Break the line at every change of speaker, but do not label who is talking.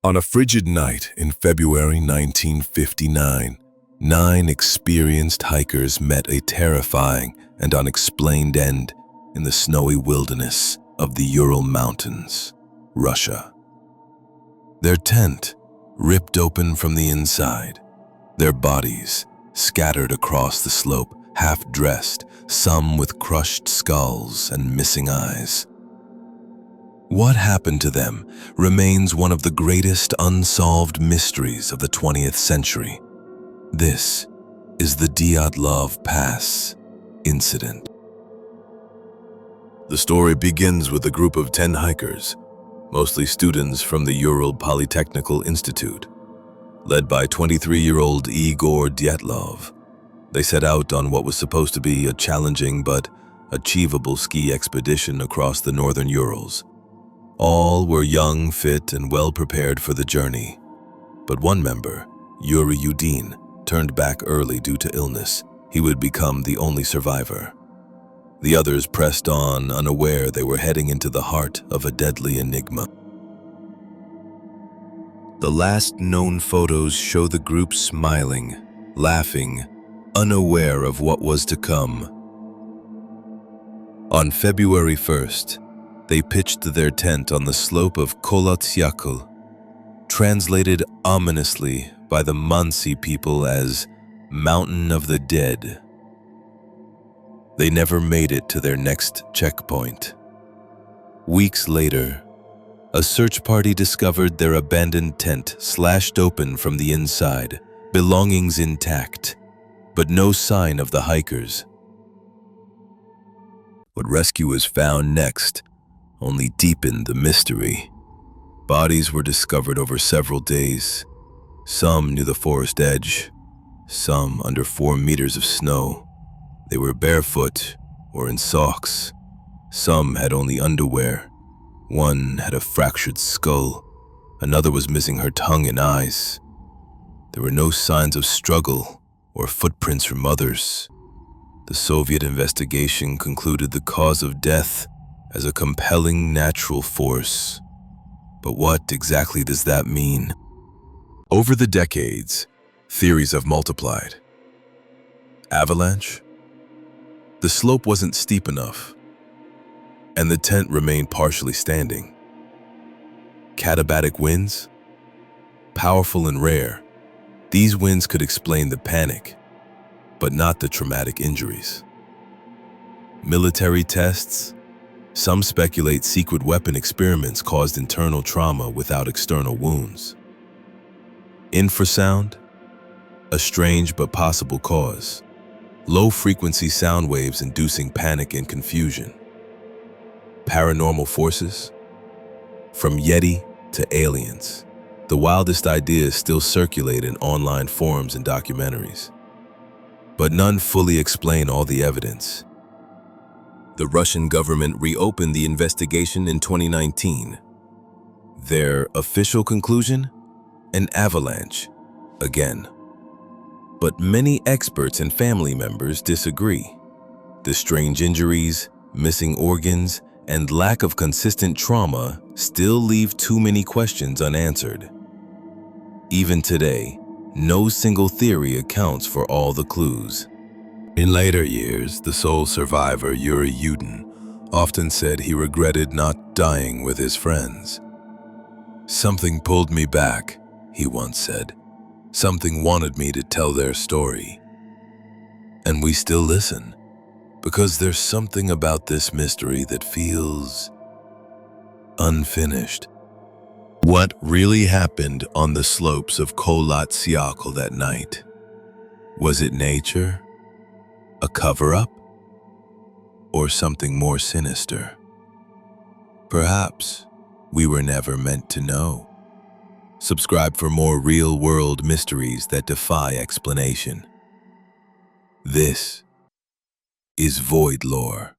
On a frigid night in February 1959, 9 experienced hikers met a terrifying and unexplained end in the snowy wilderness of the Ural Mountains, Russia. Their tent ripped open from the inside, their bodies scattered across the slope, half-dressed, some with crushed skulls and missing eyes. What happened to them remains one of the greatest unsolved mysteries of the 20th century. This is the Dyatlov Pass Incident. The story begins with a group of 10 hikers, mostly students from the Ural Polytechnical Institute. Led by 23-year-old Igor Dyatlov, they set out on what was supposed to be a challenging but achievable ski expedition across the northern Urals. All were young, fit, and well prepared for the journey. But one member, Yuri Yudin, turned back early due to illness. He would become the only survivor. The others pressed on, unaware they were heading into the heart of a deadly enigma. The last known photos show the group smiling, laughing, unaware of what was to come. On February 1st, they pitched their tent on the slope of Kolotyakul, translated ominously by the Mansi people as Mountain of the Dead. They never made it to their next checkpoint. Weeks later, a search party discovered their abandoned tent slashed open from the inside, belongings intact, but no sign of the hikers. What rescuers found next only deepened the mystery. Bodies were discovered over several days, some near the forest edge, some under 4 meters of snow. They were barefoot or in socks. Some had only underwear. One had a fractured skull. Another was missing her tongue and eyes. There were no signs of struggle or footprints from others. The Soviet investigation concluded the cause of death as a compelling natural force. But what exactly does that mean? Over the decades, theories have multiplied. Avalanche? The slope wasn't steep enough, and the tent remained partially standing. Katabatic winds? Powerful and rare, these winds could explain the panic, but not the traumatic injuries. Military tests? Some speculate secret weapon experiments caused internal trauma without external wounds. Infrasound? A strange but possible cause. Low-frequency sound waves inducing panic and confusion. Paranormal forces? From Yeti to aliens, the wildest ideas still circulate in online forums and documentaries. But none fully explain all the evidence. The Russian government reopened the investigation in 2019. Their official conclusion? An avalanche, again. But many experts and family members disagree. The strange injuries, missing organs, and lack of consistent trauma still leave too many questions unanswered. Even today, no single theory accounts for all the clues. In later years, the sole survivor, Yuri Yudin, often said he regretted not dying with his friends. "Something pulled me back," he once said. "Something wanted me to tell their story." And we still listen, because there's something about this mystery that feels unfinished. What really happened on the slopes of Kolotyakul that night? Was it nature? A cover-up? Or something more sinister? Perhaps we were never meant to know. Subscribe for more real-world mysteries that defy explanation. This is Void Lore.